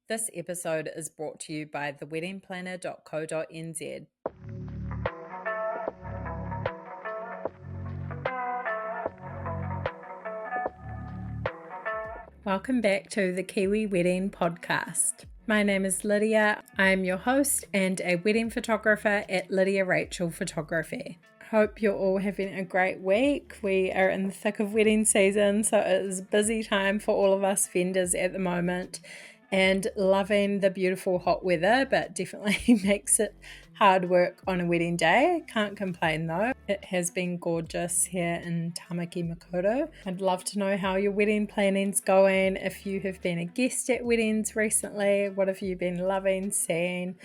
This episode is brought to you by theweddingplanner.co.nz. Welcome back to the Kiwi Wedding Podcast. My name is Lydia. I am your host and a wedding photographer at Lydia Rachel Photography. Hope you're all having a great week. We are in the thick of wedding season, so it is a busy time for all of us vendors at the moment, and loving the beautiful hot weather, but definitely makes it hard work on a wedding day. Can't complain though. It has been gorgeous here in Tamaki Makaurau. I'd love to know how your wedding planning's going. If you have been a guest at weddings recently, what have you been loving, seeing?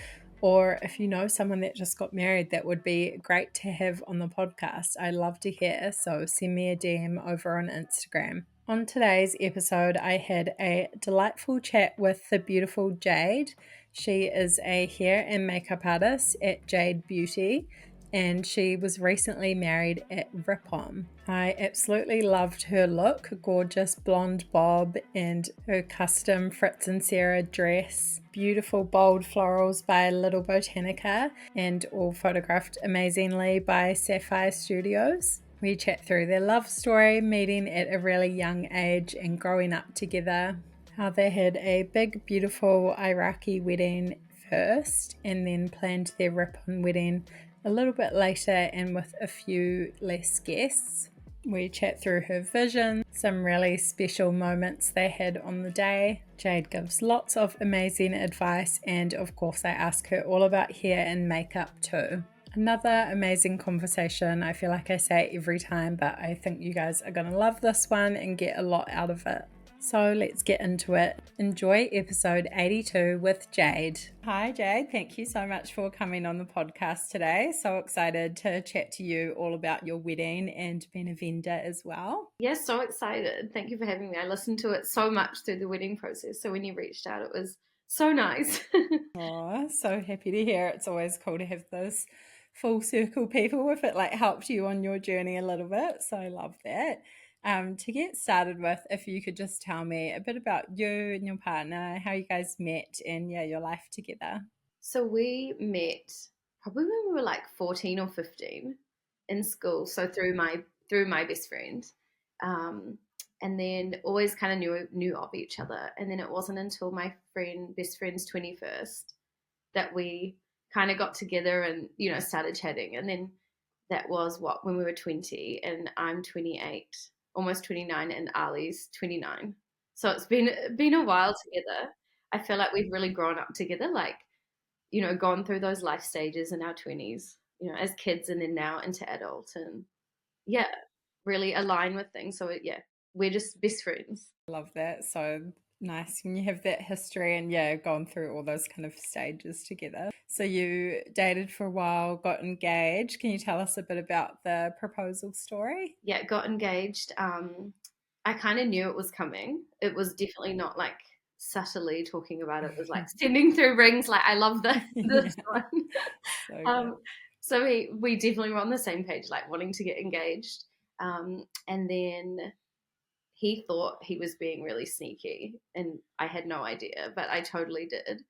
Or if you know someone that just got married, that would be great to have on the podcast. I love to hear, so send me a DM over on Instagram. On today's episode, I had a delightful chat with the beautiful Jade. She is a hair and makeup artist at Jade Beauty, and she was recently married at Rippon. I absolutely loved her look, gorgeous blonde bob and her custom Fritz and Sarah dress, beautiful bold florals by Little Botanica, and all photographed amazingly by Sapphire Studios. We chat through their love story, meeting at a really young age and growing up together, how they had a big, beautiful Iraqi wedding first and then planned their Rippon wedding a little bit later and with a few less guests. We chat through her vision, some really special moments they had on the day. Jade gives lots of amazing advice, and of course I ask her all about hair and makeup too. Another amazing conversation. I feel like I say it every time, but I think you guys are going to love this one and get a lot out of it. So let's get into it. Enjoy episode 82 with Jade. Hi Jade, thank you so much for coming on the podcast today. So excited to chat to you all about your wedding and being a vendor as well. Yes, so excited. Thank you for having me. I listened to it so much through the wedding process. So when you reached out, it was so nice. Oh, so happy to hear. It's always cool to have those full circle people if it helped you on your journey a little bit. So I love that. To get started with, if you could just tell me a bit about you and your partner, how you guys met and your life together. So we met probably when we were like 14 or 15 in school. So through my best friend. And then always kind of knew of each other. And then it wasn't until my best friend's 21st that we kind of got together and, started chatting. And then that was when we were 20 and I'm 28, almost 29, and Ali's 29. So it's been a while together. I feel like we've really grown up together, gone through those life stages in our 20s, as kids and then now into adult, and really align with things. So we're just best friends. Love that. So nice when you have that history and gone through all those kind of stages together. So you dated for a while, got engaged. Can you tell us a bit about the proposal story? Yeah, got engaged. I kind of knew it was coming. It was definitely not like subtly talking about it. It was like sending through rings. Like, I love this one. So we definitely were on the same page, like wanting to get engaged. And then he thought he was being really sneaky, and I had no idea, but I totally did.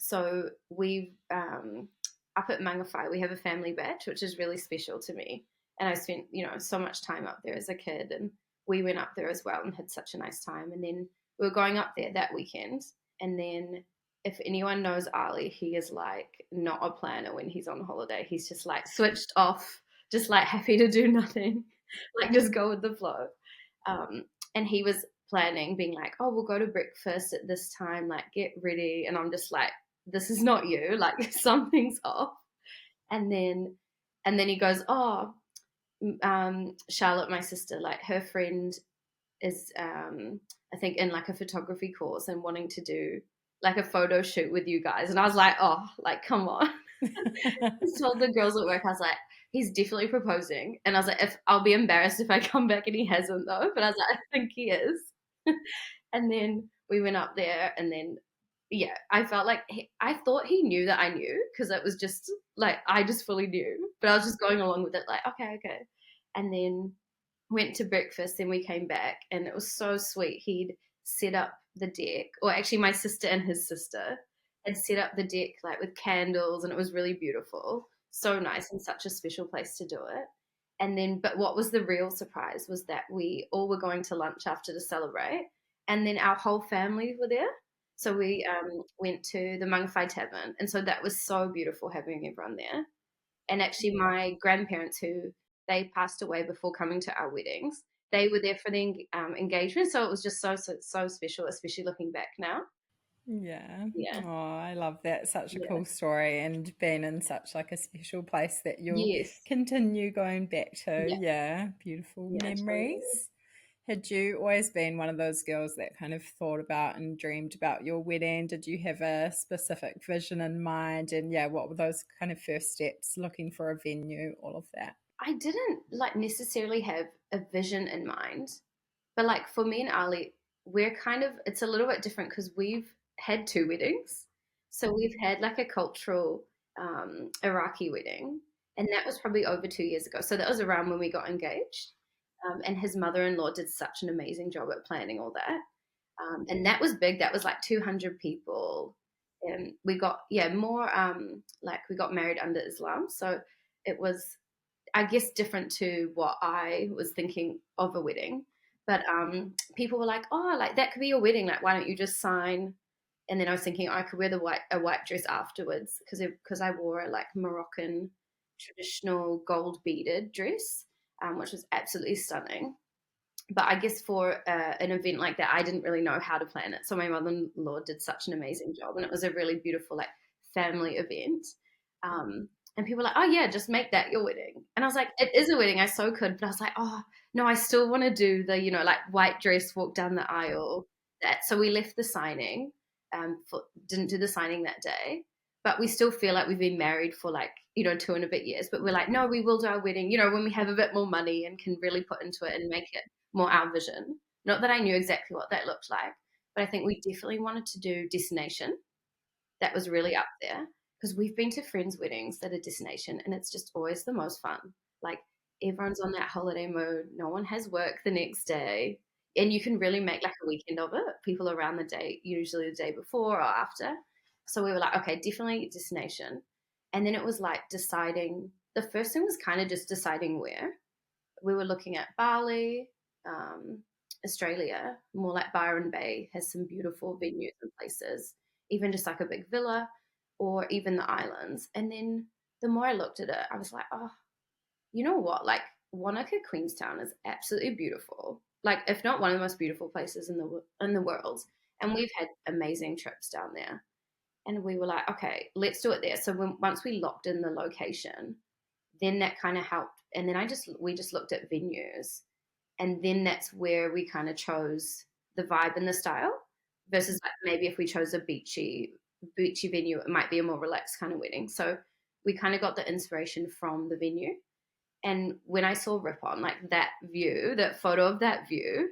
So we up at Mangawhai, we have a family batch, which is really special to me. And I spent, so much time up there as a kid, and we went up there as well and had such a nice time. And then we were going up there that weekend. And then if anyone knows Ali, he is like not a planner when he's on holiday. He's just like switched off, just like happy to do nothing, like just go with the flow. And he was planning, being like, oh, we'll go to breakfast at this time, like get ready. And I'm just like, this is not you, like something's off. And then he goes, oh, Charlotte, my sister, like her friend is I think in like a photography course and wanting to do like a photo shoot with you guys. And I was like, oh, like come on. I told the girls at work, I was like, he's definitely proposing. And I was like, I'll be embarrassed if I come back and he hasn't though. But I was like, I think he is. And then we went up there, and then I felt like I thought he knew that I knew, because it was just like I just fully knew, but I was just going along with it, like okay. And then went to breakfast, then we came back, and it was so sweet. He'd set up the deck, or actually my sister and his sister had set up the deck like with candles, and it was really beautiful. So nice, and such a special place to do it. And then, but what was the real surprise was that we all were going to lunch after to celebrate, and then our whole family were there. So we went to the Mangawhai Tavern, and so that was so beautiful having everyone there. And actually, my grandparents, who they passed away before coming to our weddings, they were there for the engagement. So it was just so special, especially looking back now. Yeah. Yeah. Oh, I love that. Such a Yeah. cool story, and being in such like a special place that you'll Yes. continue going back to. Yeah. Yeah, beautiful Yeah. Totally. memories. Had you always been one of those girls that kind of thought about and dreamed about your wedding? Did you have a specific vision in mind? And yeah, what were those kind of first steps, looking for a venue, all of that? I didn't like necessarily have a vision in mind, but like for me and Ali, we're kind of, it's a little bit different because we've had two weddings. So we've had like a cultural Iraqi wedding, and that was probably over 2 years ago. So that was around when we got engaged. And his mother-in-law did such an amazing job at planning all that. And that was big. That was like 200 people. And we got, yeah, more like we got married under Islam. So it was, I guess, different to what I was thinking of a wedding. But people were like, "Oh, like that could be your wedding. Like, why don't you just sign?" And then I was thinking, oh, I could wear the white dress afterwards because I wore a like Moroccan traditional gold beaded dress, which was absolutely stunning. But I guess for an event like that, I didn't really know how to plan it. So my mother-in-law did such an amazing job, and it was a really beautiful like family event. And people were like, "Oh yeah, just make that your wedding." And I was like, "It is a wedding. I so could," but I was like, "Oh no, I still want to do the like white dress, walk down the aisle." That so we left the signing, didn't do the signing that day, but we still feel like we've been married for like 2 and a bit years. But we're like, no, we will do our wedding, when we have a bit more money and can really put into it and make it more our vision. Not that I knew exactly what that looked like, but I think we definitely wanted to do destination. That was really up there because we've been to friends' weddings that are destination, and it's just always the most fun. Like everyone's on that holiday mode, no one has work the next day, and you can really make like a weekend of it. People around the day, usually the day before or after. So we were like, okay, definitely destination. And then it was like deciding. The first thing was kind of just deciding where. We were looking at Bali, um, Australia, more like Byron Bay has some beautiful venues and places, even just like a big villa, or even the islands. And then the more I looked at it, I was like, oh, you know what? Like Wanaka, Queenstown is absolutely beautiful. Like if not one of the most beautiful places in the world. And we've had amazing trips down there. And we were like, okay, let's do it there. So once we locked in the location, then that kind of helped. And then we just looked at venues, and then that's where we kind of chose the vibe and the style. Versus like maybe if we chose a beachy venue, it might be a more relaxed kind of wedding. So we kind of got the inspiration from the venue. And when I saw Rippon, like that view, that photo of that view,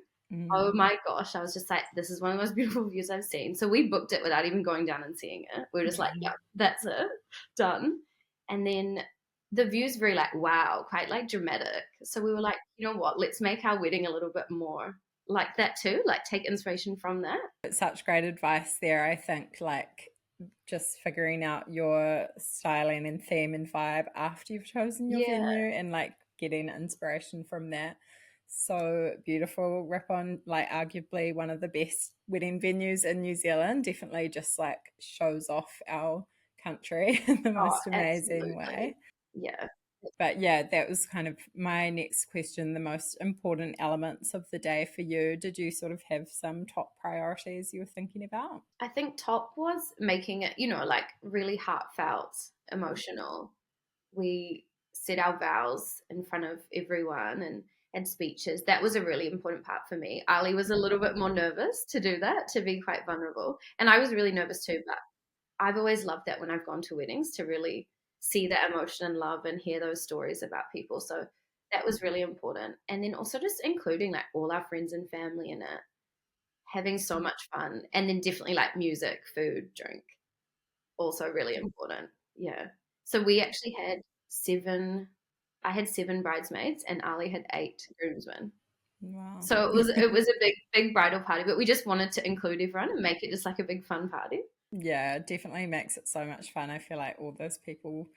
oh my gosh, I was just like, this is one of the most beautiful views I've seen. So we booked it without even going down and seeing it. We were just like, yeah, that's it, done. And then the view's very like, wow, quite like dramatic. So we were like, you know what, let's make our wedding a little bit more like that too, like take inspiration from that. It's such great advice there. I think like just figuring out your styling and theme and vibe after you've chosen your Yeah. venue and like getting inspiration from that. So beautiful. Rippon, like arguably one of the best wedding venues in New Zealand, definitely just like shows off our country in the Oh, most amazing way. absolutely. Yeah. But yeah, that was kind of my next question, the most important elements of the day for you. Did you sort of have some top priorities you were thinking about? I think top was making it, like really heartfelt, emotional. We said our vows in front of everyone and had speeches. That was a really important part for me. Ali was a little bit more nervous to do that, to be quite vulnerable. And I was really nervous too, but I've always loved that when I've gone to weddings to really see that emotion and love and hear those stories about people. So that was really important. And then also just including like all our friends and family in it, having so much fun. And then definitely like music, food, drink, also really important. Yeah. So we actually had I had seven bridesmaids and Ali had eight groomsmen. Wow. So it was a big bridal party, but we just wanted to include everyone and make it just like a big fun party. Yeah, it definitely makes it so much fun. I feel like all those people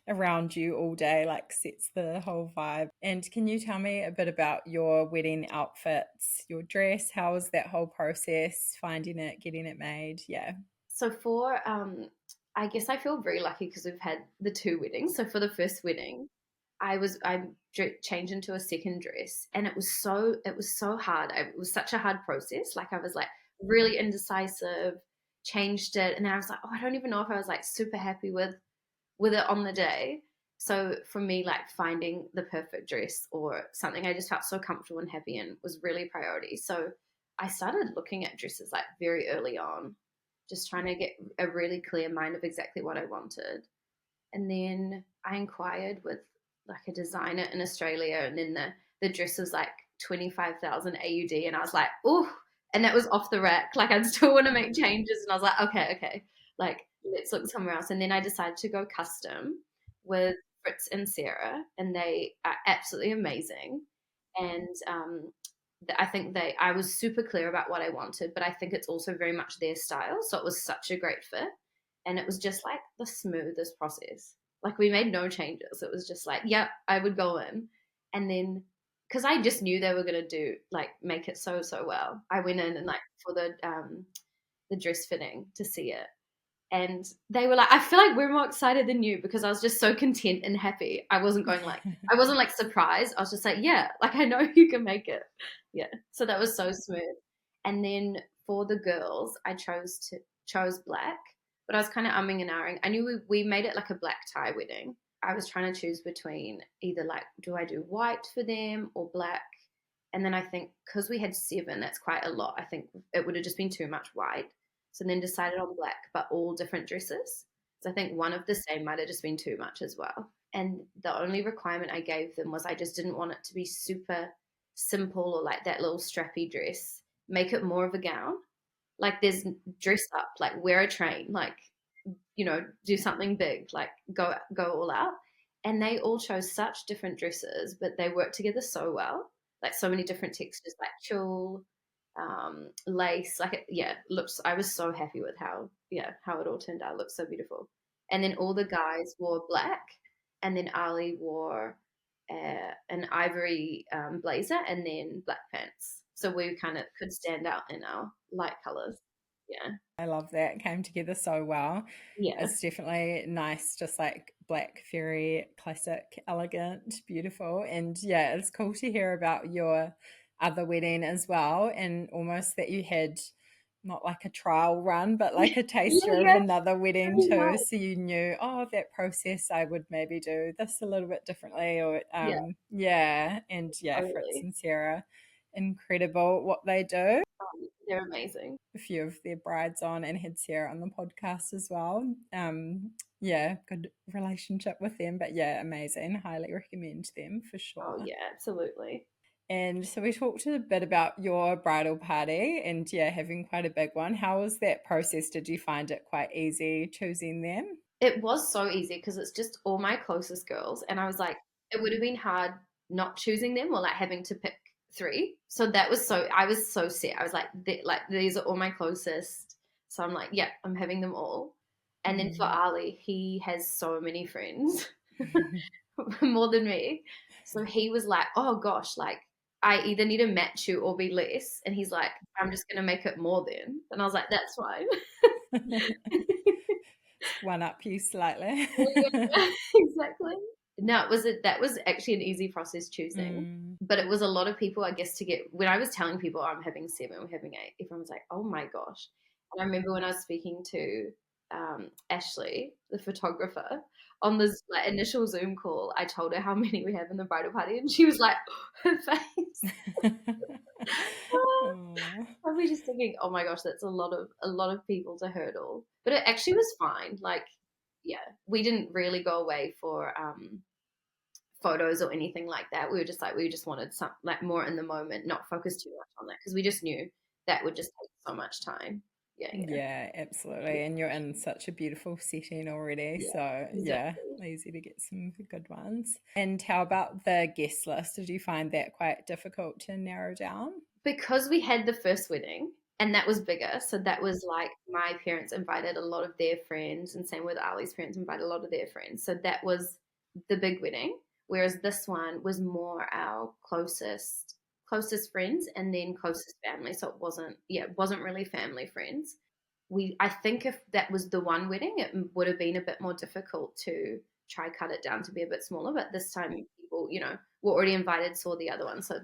around you all day like sets the whole vibe. And can you tell me a bit about your wedding outfits, your dress? How was that whole process, finding it, getting it made? Yeah. So for I guess I feel very lucky because we've had the two weddings. So for the first wedding, I changed into a second dress, and it was so hard. It was such a hard process. Like I was like really indecisive, changed it, and then I was like, oh, I don't even know if I was like super happy with it on the day. So for me, like finding the perfect dress or something I just felt so comfortable and happy in was really priority. So I started looking at dresses like very early on, just trying to get a really clear mind of exactly what I wanted. And then I inquired with like a designer in Australia, and then the dress was like 25,000 AUD, and I was like, oh, and that was off the rack. Like I'd still want to make changes, and I was like, okay, like let's look somewhere else. And then I decided to go custom with Fritz and Sarah, and they are absolutely amazing. And I think I was super clear about what I wanted, but I think it's also very much their style. So it was such a great fit. And it was just like the smoothest process. Like we made no changes. It was just like, yep, I would go in. And then, because I just knew they were going to do, like, make it so, so well. I went in and like for the dress fitting to see it. And they were like, I feel like we're more excited than you, because I was just so content and happy. I wasn't like surprised. I was just like, yeah, like I know you can make it. Yeah. So that was so smooth. And then for the girls, I chose black, but I was kind of umming and ahhing. I knew we made it like a black tie wedding. I was trying to choose between either like, do I do white for them or black? And then I think because we had 7, that's quite a lot. I think it would have just been too much white. So then decided on black, but all different dresses. So I think one of the same might have just been too much as well. And the only requirement I gave them was I just didn't want it to be super simple or like that little strappy dress. Make it more of a gown. Like there's dress up, like wear a train, like, you know, do something big, like go all out. And they all chose such different dresses, but they worked together so well. Like so many different textures, like tulle, lace, like it, yeah, looks. I was so happy with how it all turned out. It looked so beautiful. And then all the guys wore black, and then Ali wore an ivory blazer, and then black pants. So we kind of could stand out in our light colors. Yeah. I love that. It came together so well. Yeah. It's definitely nice, just like black, very classic, elegant, beautiful. And yeah, it's cool to hear about your other wedding as well, and almost that you had not like a trial run, but like a taster of Yeah, another wedding very too. nice. So you knew, oh, that process, I would maybe do this a little bit differently, or Yeah, yeah, and yeah, Fritz totally. and Sarah, incredible what they do. They're amazing. A few of their brides on and had Sarah on the podcast as well. Yeah, good relationship with them, but yeah, amazing. Highly recommend them for Oh sure. yeah, absolutely. And so we talked a bit about your bridal party and yeah, having quite a big one. How was that process? Did you find it quite easy choosing them? It was so easy because it's just all my closest girls, and I was like, it would have been hard not choosing them or like having to pick 3. So that was so I was so set. I was like, these are all my closest. So I'm like, yeah, I'm having them all. And then for Mm. Ali, he has so many friends, more than me. So he was like, oh gosh, like I either need to match you or be less. And he's like, I'm just gonna make it more then. And I was like, that's fine. One up you slightly. Yeah, exactly. No, that was actually an easy process choosing, Mm. but it was a lot of people, I guess, to get when I was telling people, oh, I'm having 7, we're having 8. Everyone was like, oh my gosh. And I remember when I was speaking to Ashley, the photographer, on this like initial Zoom call, I told her how many we have in the bridal party, and she was like, her face. Oh. Probably just thinking, oh my gosh, that's a lot of people to hurdle. But it actually was fine. Like, yeah, we didn't really go away for photos or anything like that. We were just like we just wanted some like more in the moment, not focus too much on that because we just knew that would just take so much time. Yeah, absolutely. And you're in such a beautiful setting already. Yeah, So, yeah, exactly. easy to get some good ones. And how about the guest list? Did you find that quite difficult to narrow down? Because we had the first wedding and that was bigger, so that was like my parents invited a lot of their friends, and same with Ali's parents invited a lot of their friends. So that was the big wedding. Whereas this one was more our closest friends and then closest family. So it wasn't really family friends. I think if that was the one wedding, it would have been a bit more difficult to try cut it down to be a bit smaller. But this time, people, were already invited, saw the other one, so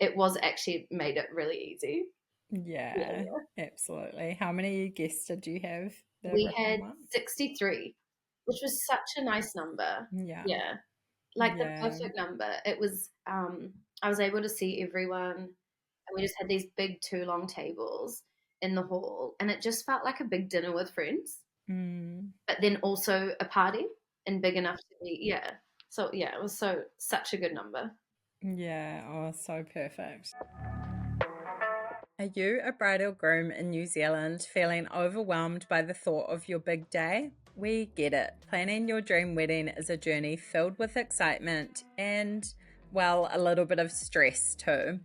it was actually made it really easy. Yeah, Yeah, yeah. absolutely. How many guests did you have? The We Rippon had one? 63, which was such a nice number. Yeah, Yeah, like the yeah. perfect number. It was. I was able to see everyone, and we just had these big two long tables in the hall, and it just felt like a big dinner with friends, Mm, but then also a party and big enough to be, yeah. So yeah, it was such a good number. yeah, oh, so perfect. Are you a bride or groom in New Zealand feeling overwhelmed by the thought of your big day? We get it. Planning your dream wedding is a journey filled with excitement and, well, a little bit of stress too.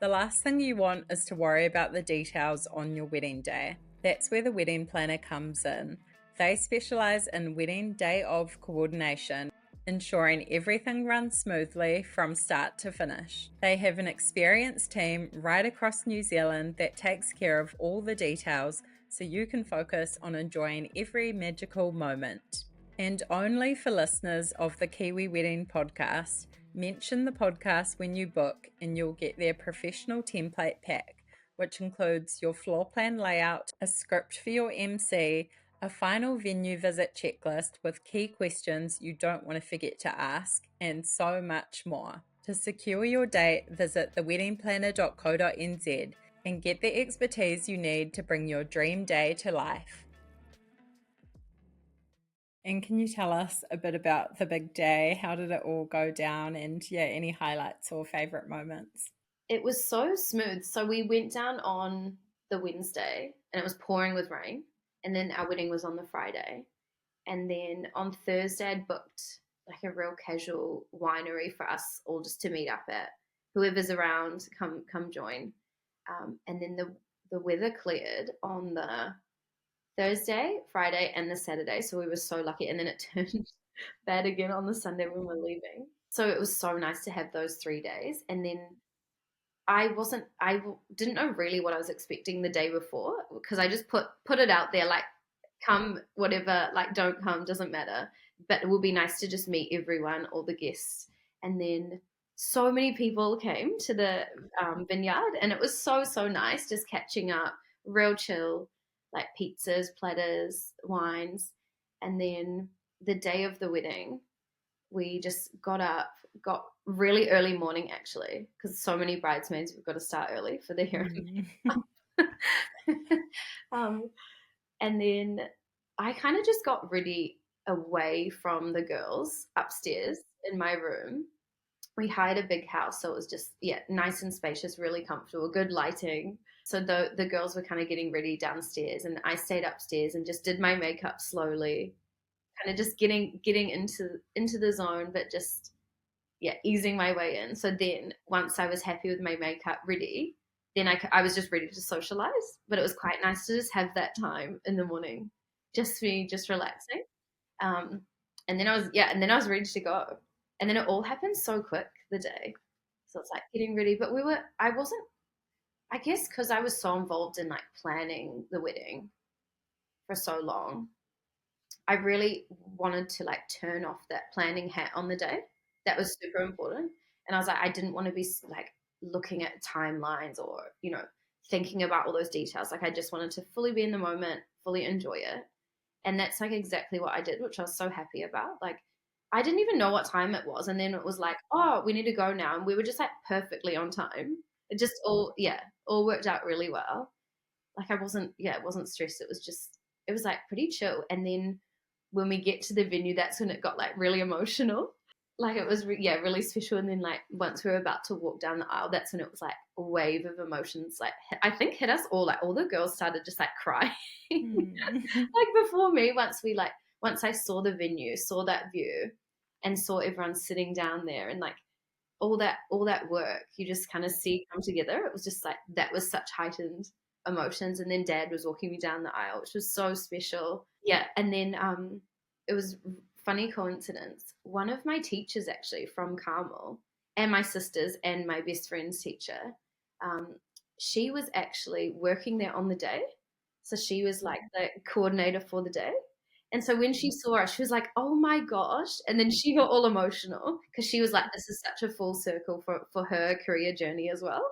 The last thing you want is to worry about the details on your wedding day. That's where the wedding planner comes in. They specialise in wedding day of coordination, ensuring everything runs smoothly from start to finish. They have an experienced team right across New Zealand that takes care of all the details so you can focus on enjoying every magical moment. And only for listeners of the Kiwi Wedding podcast, mention the podcast when you book and you'll get their professional template pack, which includes your floor plan layout, a script for your MC, a final venue visit checklist with key questions you don't want to forget to ask, and so much more. To secure your date, visit theweddingplanner.co.nz and get the expertise you need to bring your dream day to life. And can you tell us a bit about the big day? How did it all go down? And yeah, any highlights or favorite moments? It was so smooth. So we went down on the Wednesday and it was pouring with rain. And then our wedding was on the Friday. And then on Thursday, I'd booked like a real casual winery for us all just to meet up at. Whoever's around, come join. And then the weather cleared on the Thursday, Friday, and the Saturday. So we were so lucky. And then it turned bad again on the Sunday when we were leaving. So it was so nice to have those 3 days. And then I didn't know really what I was expecting the day before because I just put it out there like, come, whatever, like, don't come, doesn't matter. But it would be nice to just meet everyone, all the guests. And then so many people came to the vineyard, and it was so nice just catching up, real chill, like pizzas, platters, wines. And then the day of the wedding, we just got really early morning actually, because so many bridesmaids, we've got to start early for the hair and makeup. um, and then I kind of just got ready away from the girls upstairs in my room. We hired a big house, so it was just, yeah, nice and spacious, really comfortable, good lighting. So the girls were kind of getting ready downstairs, and I stayed upstairs and just did my makeup slowly, kind of just getting into the zone, but just, yeah, easing my way in. So then once I was happy with my makeup ready, then I was just ready to socialize. But it was quite nice to just have that time in the morning, just me, just relaxing. Um, and then I was ready to go. And then it all happened so quick the day. So it's like getting ready. But I wasn't, I guess because I was so involved in like planning the wedding for so long, I really wanted to like turn off that planning hat on the day. That was super important. And I was like, I didn't want to be like looking at timelines or, thinking about all those details. Like I just wanted to fully be in the moment, fully enjoy it. And that's like exactly what I did, which I was so happy about. Like I didn't even know what time it was. And then it was like, oh, we need to go now. And we were just like perfectly on time. It just all worked out really well. Like it wasn't stressed. It was like pretty chill. And then when we get to the venue, that's when it got like really emotional. like it was really special. And then like once we were about to walk down the aisle, that's when it was like a wave of emotions, like I think hit us all. Like all the girls started just like crying. Like before me, once I saw the venue, saw that view, and saw everyone sitting down there, and like all that work you just kind of see come together, it was just like that was such heightened emotions. And then Dad was walking me down the aisle, which was so special. Yeah. And then it was funny coincidence. One of my teachers actually from Carmel, and my sisters and my best friend's teacher, um, she was actually working there on the day. So she was like the coordinator for the day. And so when she saw us, she was like, "Oh my gosh." And then she got all emotional because she was like, this is such a full circle for her career journey as well.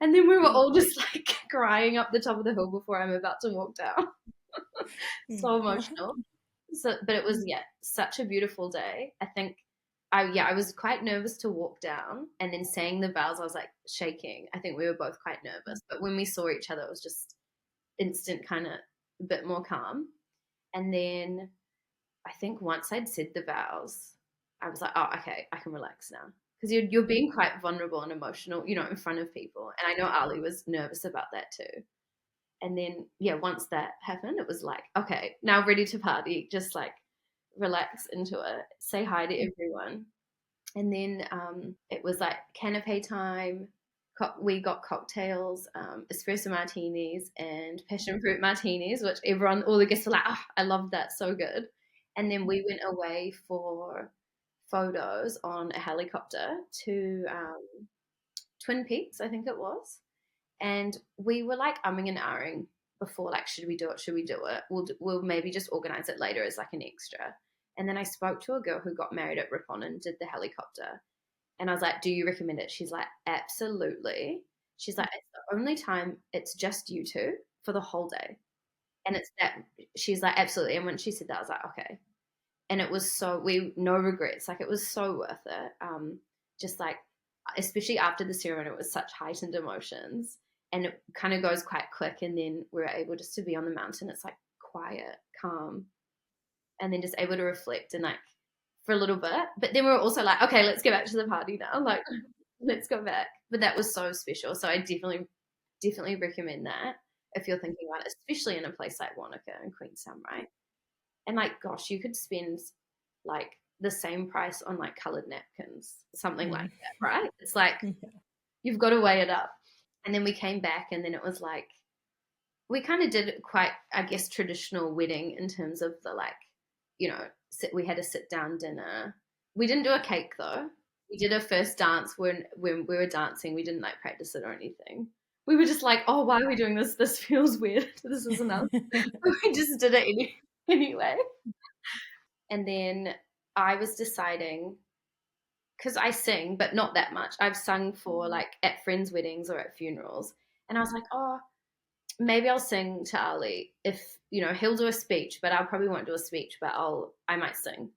And then we were all just like crying up the top of the hill before I'm about to walk down. So emotional. So, but it was, such a beautiful day. I think I was quite nervous to walk down, and then saying the vows, I was like shaking. I think we were both quite nervous. But when we saw each other, it was just instant kind of a bit more calm. And then I think once I'd said the vows, I was like, oh, okay, I can relax now. Because you're being quite vulnerable and emotional, in front of people. And I know Ali was nervous about that too. And then, once that happened, it was like, okay, now ready to party. Just like relax into it, say hi to everyone. And then it was like canapé time. We got cocktails, espresso martinis and passion fruit martinis, which all the guests were like, oh, I love that, so good. And then we went away for photos on a helicopter to Twin Peaks, I think it was. And we were like umming and ahhing before, like, should we do it? Should we do it? We'll maybe just organize it later as like an extra. And then I spoke to a girl who got married at Rippon and did the helicopter. And I was like, do you recommend it? She's like, absolutely. She's like, it's the only time it's just you two for the whole day. And it's that, she's like, absolutely. And when she said that, I was like, okay. And it was no regrets. Like, it was so worth it. Just like, especially after the ceremony, it was such heightened emotions. And it kind of goes quite quick. And then we were able just to be on the mountain. It's like quiet, calm, and then just able to reflect and like for a little bit. But then we were also like, okay, let's get back to the party now. Like, let's go back. But that was so special. So I definitely recommend that if you're thinking about it, especially in a place like Wanaka and Queenstown, right? And like, gosh, you could spend like the same price on like colored napkins, something like that, right? It's like you've got to weigh it up. And then we came back, and then it was like we kind of did quite, I guess, traditional wedding in terms of the like, we had a sit down dinner. We didn't do a cake though. We did a first dance when we were dancing. We didn't like practice it or anything. We were just like, oh, why are we doing this? This feels weird. This is enough. We just did it anyway. And then I was deciding, because I sing, but not that much. I've sung for like at friends' weddings or at funerals. And I was like, oh, maybe I'll sing to Ali. If, he'll do a speech, but I probably won't do a speech, but I might sing.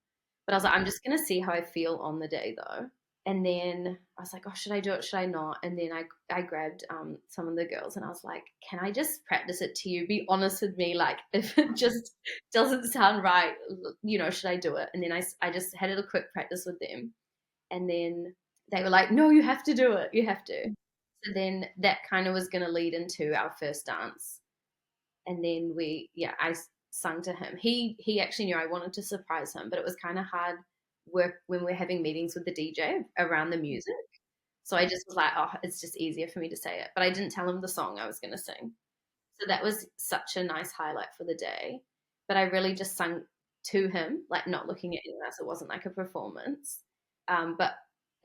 But I was like, I'm just going to see how I feel on the day though. And then I was like, oh, should I do it? Should I not? And then I grabbed some of the girls, and I was like, can I just practice it to you? Be honest with me. Like, if it just doesn't sound right, should I do it? And then I just had a quick practice with them. And then they were like, no, you have to do it. You have to. So then that kind of was going to lead into our first dance. And then I sung to him. He actually knew I wanted to surprise him, but it was kind of hard work when we're having meetings with the DJ around the music. So I just was like, oh, it's just easier for me to say it. But I didn't tell him the song I was going to sing. So that was such a nice highlight for the day. But I really just sung to him, like not looking at anyone else. It wasn't like a performance. But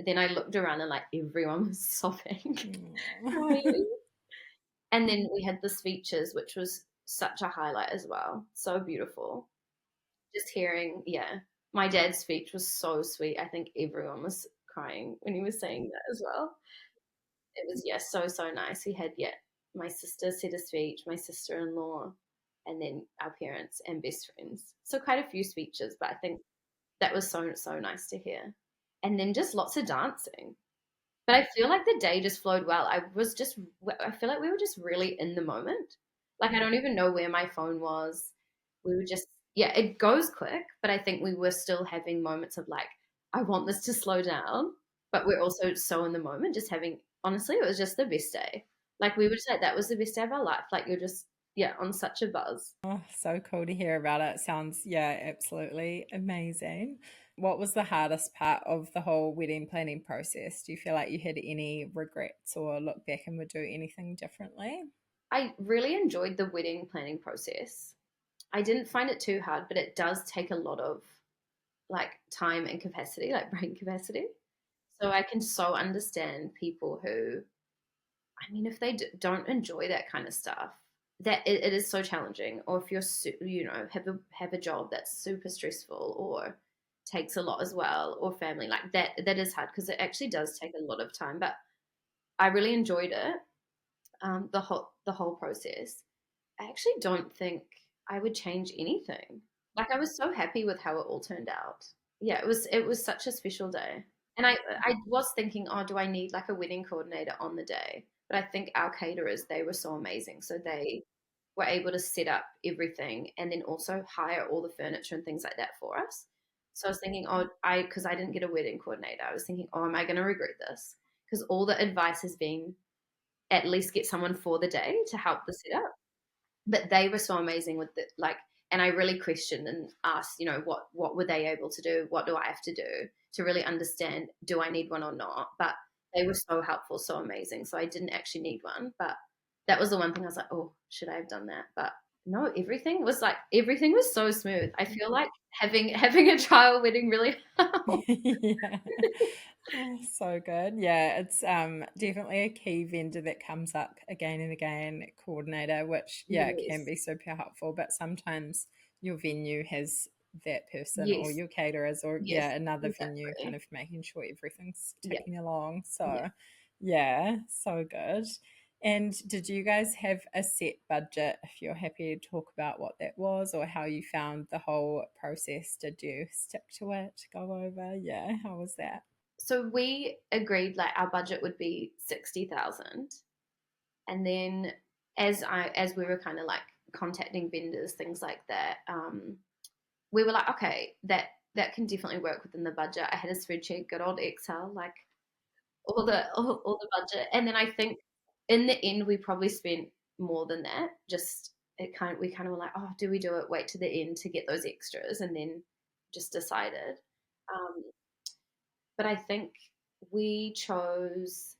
then I looked around, and like everyone was sobbing. And then we had the speeches, which was such a highlight as well. So beautiful. Just hearing, my dad's speech was so sweet. I think everyone was crying when he was saying that as well. It was, so nice. We had, my sister said a speech, my sister-in-law, and then our parents and best friends. So quite a few speeches, but I think that was so, so nice to hear. And then just lots of dancing. But I feel like the day just flowed well. I feel like we were just really in the moment. Like, I don't even know where my phone was. We were just, it goes quick, but I think we were still having moments of like, I want this to slow down, but we're also so in the moment, just having, honestly, it was just the best day. Like we would say that was the best day of our life. Like you're just, yeah, on such a buzz. Oh, so cool to hear about it. Sounds, yeah, absolutely amazing. What was the hardest part of the whole wedding planning process? Do you feel like you had any regrets or look back and would do anything differently? I really enjoyed the wedding planning process. I didn't find it too hard, but it does take a lot of like time and capacity, like brain capacity. So I can so understand people who, I mean, if they don't enjoy that kind of stuff, that it is so challenging. Or if you're, have a job that's super stressful or takes a lot as well, or family like that, that is hard because it actually does take a lot of time. But I really enjoyed it, the whole process. I actually don't think I would change anything. Like I was so happy with how it all turned out. Yeah, it was such a special day. And I was thinking, oh, do I need like a wedding coordinator on the day? But I think our caterers, they were so amazing. So they were able to set up everything and then also hire all the furniture and things like that for us. So I was thinking, oh, because I didn't get a wedding coordinator, I was thinking, oh, am I going to regret this? Because all the advice has been at least get someone for the day to help the setup. But they were so amazing with the like, and I really questioned and asked, what were they able to do? What do I have to do to really understand? Do I need one or not? But they were so helpful, so amazing. So I didn't actually need one, but that was the one thing I was like, oh, should I have done that? But no, everything was so smooth. I feel like having a trial wedding really helped. Yeah. Oh, so good. Yeah, it's definitely a key vendor that comes up again and again, coordinator, which yeah, can Yes, be super helpful, but sometimes your venue has that person or yes, your caterers or yes, yeah, another venue kind exactly. of making sure everything's Yeah, ticking along. yeah. So yeah, so good. And did you guys have a set budget if you're happy to talk about what that was or how you found the whole process? Did you stick to it, go over? Yeah, how was that? So we agreed like our budget would be 60,000. And then as we were kind of like contacting vendors, things like that, we were like, okay, that can definitely work within the budget. I had a spreadsheet, good old Excel, like all the budget. And then I think in the end we probably spent more than that. Just we kind of were like, oh, do we do it? Wait to the end to get those extras, and then just decided. Um, but I think we chose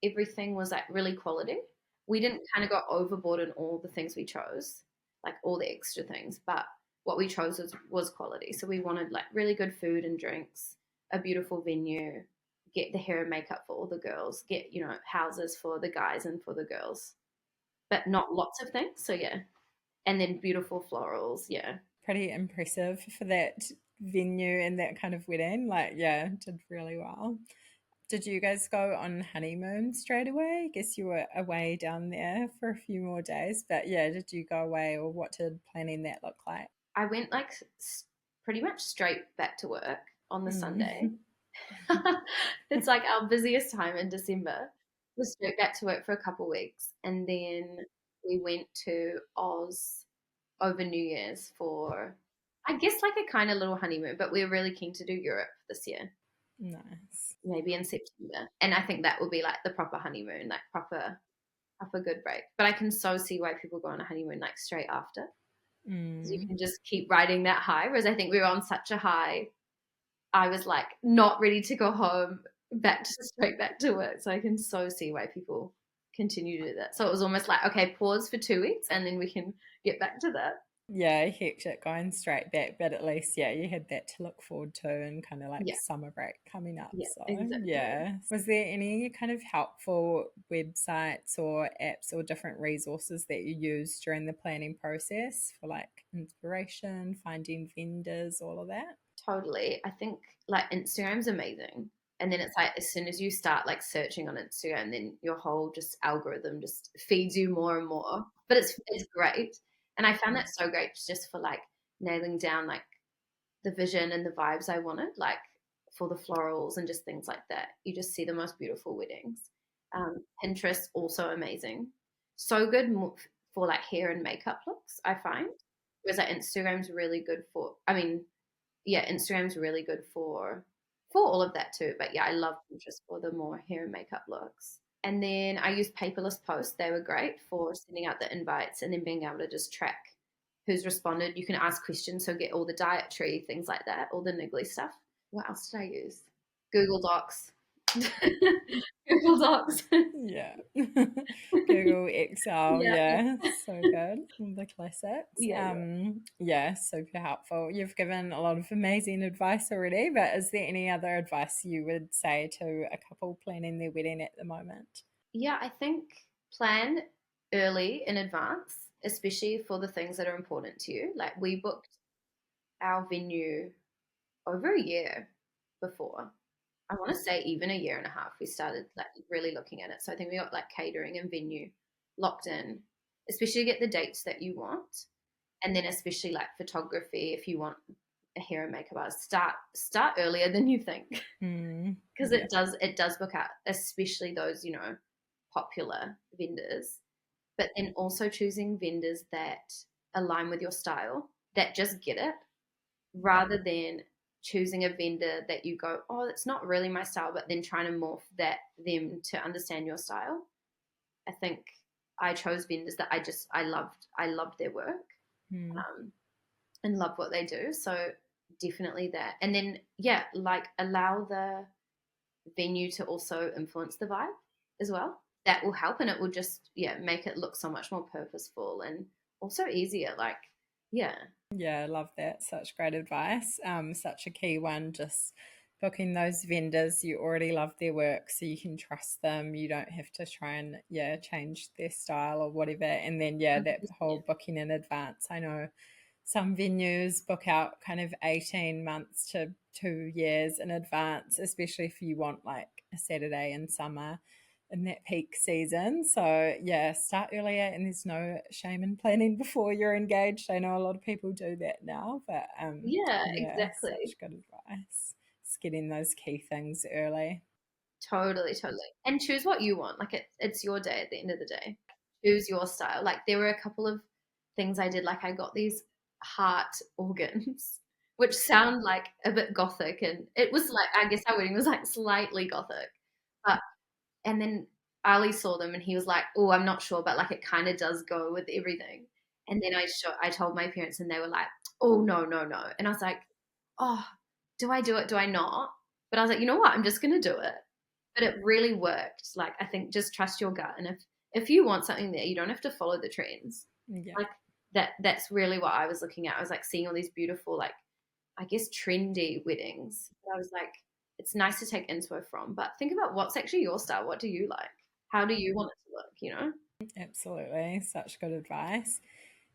everything was like really quality. We didn't kind of go overboard in all the things we chose, like all the extra things, but what we chose was quality. So we wanted like really good food and drinks, a beautiful venue, get the hair and makeup for all the girls, get, houses for the guys and for the girls, but not lots of things. So yeah. And then beautiful florals. Yeah. Pretty impressive for that venue and that kind of wedding. Like, yeah, did really well. Did you guys go on honeymoon straight away? I guess you were away down there for a few more days, but yeah, did you go away or what did planning that look like? I went like pretty much straight back to work on the Sunday. Mm. It's like our busiest time in December. We straight back to work for a couple of weeks, and then we went to Oz over New Year's for, I guess, like a kind of little honeymoon. But we're really keen to do Europe this year, Nice. maybe in September, and I think that will be like the proper honeymoon, like proper good break. But I can so see why people go on a honeymoon like straight after, because you Mm. can just keep riding that high. Whereas I think we were on such a high, I was like not ready to go home, straight back to work. So I can so see why people continue to do that. So it was almost like, okay, pause for 2 weeks and then we can get back to that. Yeah, hectic going straight back, but at least, yeah, you had that to look forward to and kind of like Yeah, summer break coming up. yeah, So, exactly. yeah. Was there any kind of helpful websites or apps or different resources that you used during the planning process for like inspiration, finding vendors, all of that? Totally. I think like Instagram's amazing. And then it's like as soon as you start like searching on Instagram, then your whole just algorithm just feeds you more and more. But it's great. And I found that so great just for like nailing down like the vision and the vibes I wanted, like for the florals and just things like that. You just see the most beautiful weddings. Pinterest also amazing, so good for like hair and makeup looks. I find, whereas like Instagram's really good for. I mean, yeah, Instagram's really good for for all of that too. But yeah, I love Pinterest for the more hair and makeup looks. And then I used paperless posts. They were great for sending out the invites and then being able to just track who's responded. You can ask questions, so get all the dietary things like that, all the niggly stuff. What else did I use? Google Docs. Google Docs. Yeah. Google Excel. Yeah. So good. The classics. Yeah. Yeah, super helpful. You've given a lot of amazing advice already, but is there any other advice you would say to a couple planning their wedding at the moment? Yeah, I think plan early in advance, especially for the things that are important to you. Like we booked our venue over a year before. I want to say even a year and a half. We started like really looking at it. So I think we got like catering and venue locked in, especially to get the dates that you want, and then especially like photography if you want a hair and makeup artist. Start earlier than you think because it does book out, especially those popular vendors. But then also choosing vendors that align with your style, that just get it, rather than choosing a vendor that you go, oh, it's not really my style, but then trying to morph them to understand your style. I think I chose vendors that I loved their work, and love what they do. So definitely that. And then like allow the venue to also influence the vibe as well. That will help, and it will just make it look so much more purposeful and also easier. Like Yeah, I love that. Such great advice. Such a key one. Just booking those vendors you already love their work, so you can trust them. You don't have to try and change their style or whatever. And then that whole booking in advance. I know some venues book out kind of 18 months to 2 years in advance, especially if you want like a Saturday in summer in that peak season. So start earlier, and there's no shame in planning before you're engaged. I know a lot of people do that now, but exactly. Such good advice. It's getting those key things early. Totally. And choose what you want. Like it's your day at the end of the day. Choose your style. Like there were a couple of things I did. Like I got these heart organs, which sound like a bit gothic, and it was like, I guess our wedding was like slightly gothic, but and then Ali saw them and he was like, oh, I'm not sure, but like it kind of does go with everything. And then I told my parents and they were like, oh, no. And I was like, oh, do I do it? Do I not? But I was like, you know what? I'm just going to do it. But it really worked. Like, I think just trust your gut. And if you want something there, you don't have to follow the trends. Yeah. Like that's really what I was looking at. I was like seeing all these beautiful, like, I guess trendy weddings. I was like, it's nice to take info from, but think about what's actually your style. What do you like? How do you want it to look, Absolutely. Such good advice.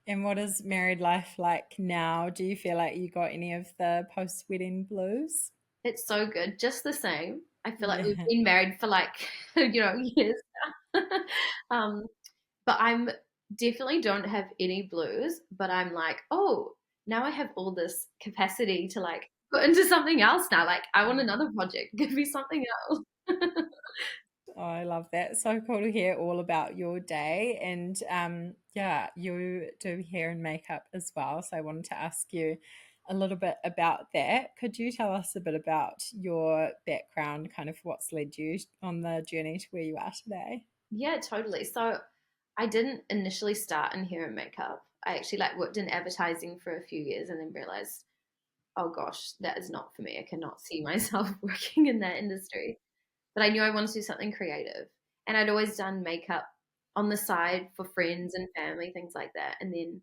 And what is married life like now? Do you feel like you got any of the post-wedding blues? It's so good. Just the same. I feel like we've been married for like, years now. But I'm definitely don't have any blues, but I'm like, oh, now I have all this capacity to like put into something else now. Like I want another project. Give me something else. Oh, I love that. So cool to hear all about your day. And you do hair and makeup as well. So I wanted to ask you a little bit about that. Could you tell us a bit about your background, kind of what's led you on the journey to where you are today? Yeah, totally. So I didn't initially start in hair and makeup. I actually like worked in advertising for a few years and then realized, oh gosh, that is not for me. I cannot see myself working in that industry. But I knew I wanted to do something creative. And I'd always done makeup on the side for friends and family, things like that. And then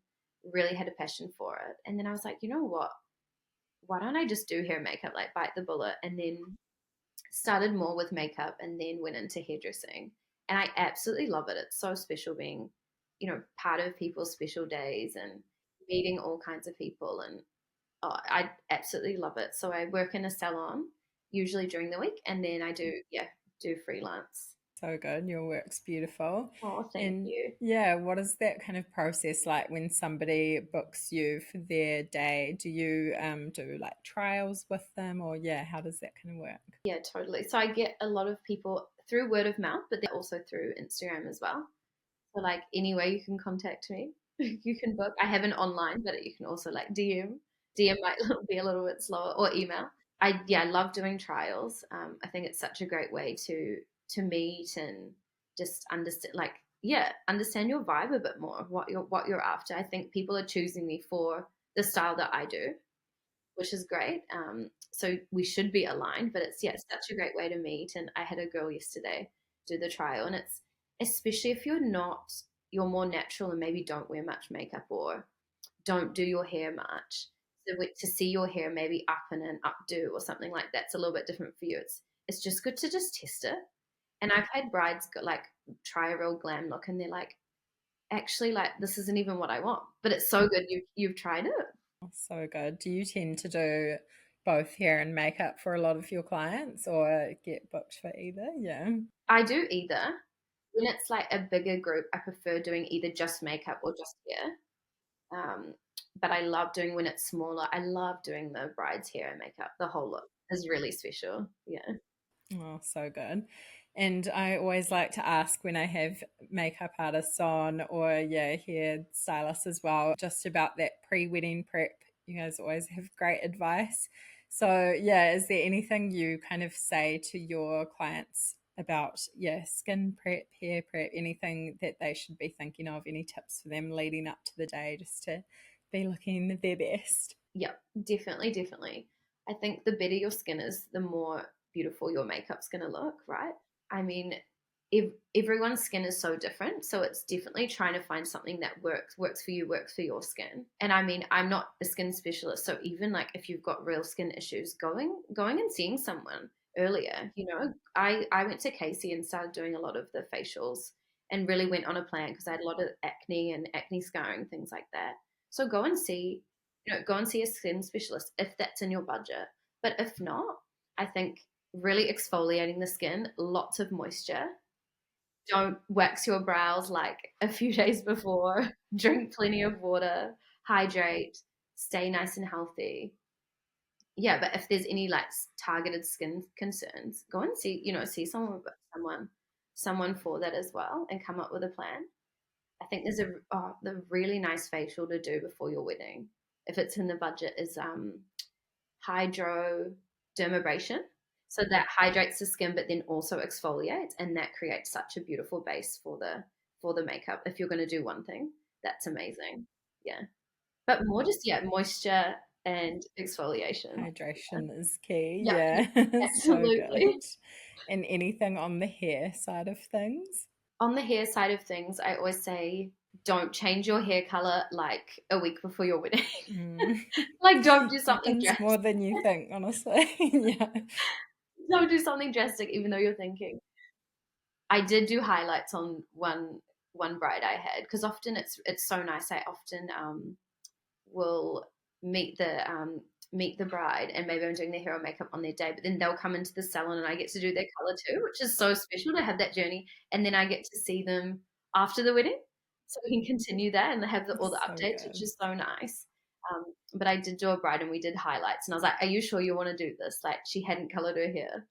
really had a passion for it. And then I was like, you know what? Why don't I just do hair and makeup, like bite the bullet? And then started more with makeup and then went into hairdressing. And I absolutely love it. It's so special being, part of people's special days and meeting all kinds of people. And I absolutely love it. So I work in a salon usually during the week, and then I do freelance. So good. Your work's beautiful. Oh, thank you. Yeah, what is that kind of process like when somebody books you for their day? Do you do like trials with them, or how does that kind of work? Yeah, totally. So I get a lot of people through word of mouth, but then also through Instagram as well. So like any way you can contact me, you can book. I have an online, but you can also like DM. DM might be a little bit slower, or email. I love doing trials. I think it's such a great way to meet and just understand, like, yeah, understand your vibe a bit more, what you're after. I think people are choosing me for the style that I do, which is great. So we should be aligned, but it's such a great way to meet. And I had a girl yesterday do the trial, and it's especially if you're more natural and maybe don't wear much makeup or don't do your hair much. So to see your hair maybe up in an updo or something like that's a little bit different for you. It's just good to just test it. And I've had brides go, like, try a real glam look, and they're like, actually, like, this isn't even what I want, but it's so good you've tried it. So good. Do you tend to do both hair and makeup for a lot of your clients or get booked for either? Yeah. I do either. When it's like a bigger group, I prefer doing either just makeup or just hair. Um, but I love doing when it's smaller. I love doing the bride's hair and makeup. The whole look is really special. Yeah. Oh, so good. And I always like to ask when I have makeup artists on or, yeah, hair stylists as well, just about that pre-wedding prep. You guys always have great advice. So, yeah, is there anything you kind of say to your clients about, yeah, skin prep, hair prep, anything that they should be thinking of, any tips for them leading up to the day just to be looking their best? Yeah, definitely, definitely. I think the better your skin is, the more beautiful your makeup's going to look, right? I mean, everyone's skin is so different, so it's definitely trying to find something that works for you, works for your skin. And I mean, I'm not a skin specialist, so even like if you've got real skin issues, going and seeing someone earlier. I went to Casey and started doing a lot of the facials and really went on a plan because I had a lot of acne and acne scarring, things like that. So go and see a skin specialist if that's in your budget. But if not, I think really exfoliating the skin, lots of moisture. Don't wax your brows like a few days before. Drink plenty of water, hydrate, stay nice and healthy. Yeah, but if there's any like targeted skin concerns, go and see someone for that as well and come up with a plan. I think there's the really nice facial to do before your wedding, if it's in the budget, is hydrodermabrasion. So that hydrates the skin, but then also exfoliates, and that creates such a beautiful base for the makeup. If you're going to do one thing, that's amazing. Yeah, but more just moisture and exfoliation. Hydration is key. Yeah, Yeah, so good. absolutely. And anything on the hair side of things? On the hair side of things, I always say don't change your hair color like a week before your wedding. Mm. Like, don't do something Happens more drastic. than you think, honestly. Yeah. Don't do something drastic, even though you're thinking. I did do highlights on one bride I had, because often it's so nice. I often will meet the bride, and maybe I'm doing their hair or makeup on their day, but then they'll come into the salon and I get to do their color too, which is so special to have that journey. And then I get to see them after the wedding, so we can continue that and have all the It's so updates, which good. is so nice. But I did do a bride and we did highlights, and I was like, "Are you sure you want to do this?" Like, she hadn't colored her hair.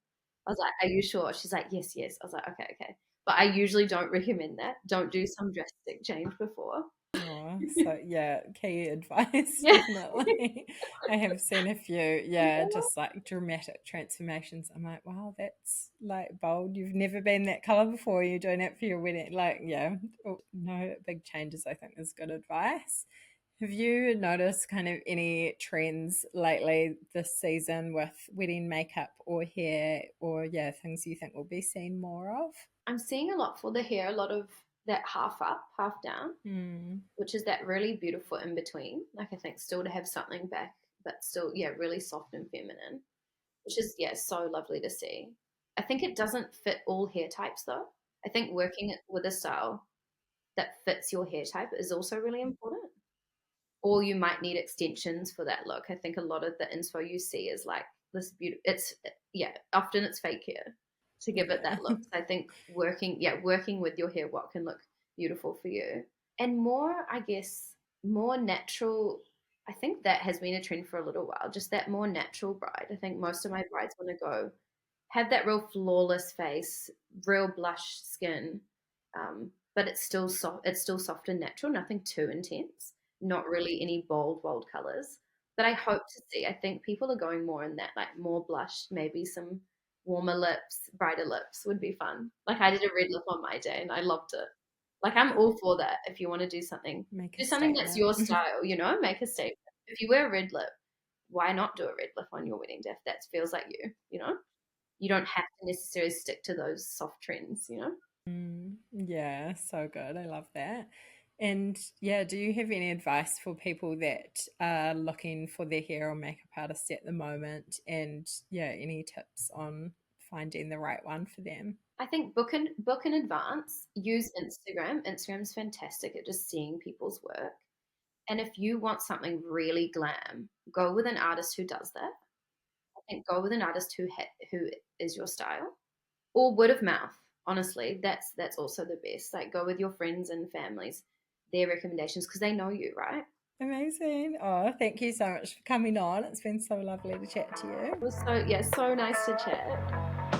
I was like, "Are you sure?" She's like, "Yes, yes." I was like, "Okay, okay." But I usually don't recommend that. Don't do some drastic change before. Oh, so yeah, key advice, Yeah. definitely. I have seen a few, yeah, just like dramatic transformations. I'm like, wow, that's like bold. You've never been that color before. You're doing it for your wedding. Like, yeah, no big changes, I think is good advice. Have you noticed kind of any trends lately this season with wedding makeup or hair or, yeah, things you think we'll be seeing more of? I'm seeing a lot for the hair, a lot of that half up, half down, Hmm. which is that really beautiful in between. Like, I think still to have something back, but still, yeah, really soft and feminine, which is, yeah, so lovely to see. I think it doesn't fit all hair types though. I think working with a style that fits your hair type is also really important. Or you might need extensions for that look. I think a lot of the inspo you see is like this beauty. Often it's fake hair to give it Yeah. that look. So I think working with your hair, what can look beautiful for you, and more, I guess, more natural. I think that has been a trend for a little while. Just that more natural bride. I think most of my brides want to go have that real flawless face, real blush skin, but it's still soft. It's still soft and natural. Nothing too intense. Not really any bold colors. that I hope to see. I think people are going more in that, like more blush, maybe some warmer lips, brighter lips would be fun. Like I did a red lip on my day and I loved it. Like I'm all for that. If you want to do something, Make a do something that's statement. your style, you know, make a statement. If you wear a red lip, why not do a red lip on your wedding day if that feels like you know? You don't have to necessarily stick to those soft trends, you know? Yeah, so good. I love that. And yeah, do you have any advice for people that are looking for their hair or makeup artist at the moment? And yeah, any tips on finding the right one for them? I think book in advance. Use Instagram. Instagram's fantastic at just seeing people's work. And if you want something really glam, go with an artist who does that. I think go with an artist who is your style, or word of mouth. Honestly, that's also the best. Like go with your friends and families, their recommendations because they know you, right? Amazing. Oh, thank you so much for coming on. It's been so lovely to chat to you. It was so nice to chat.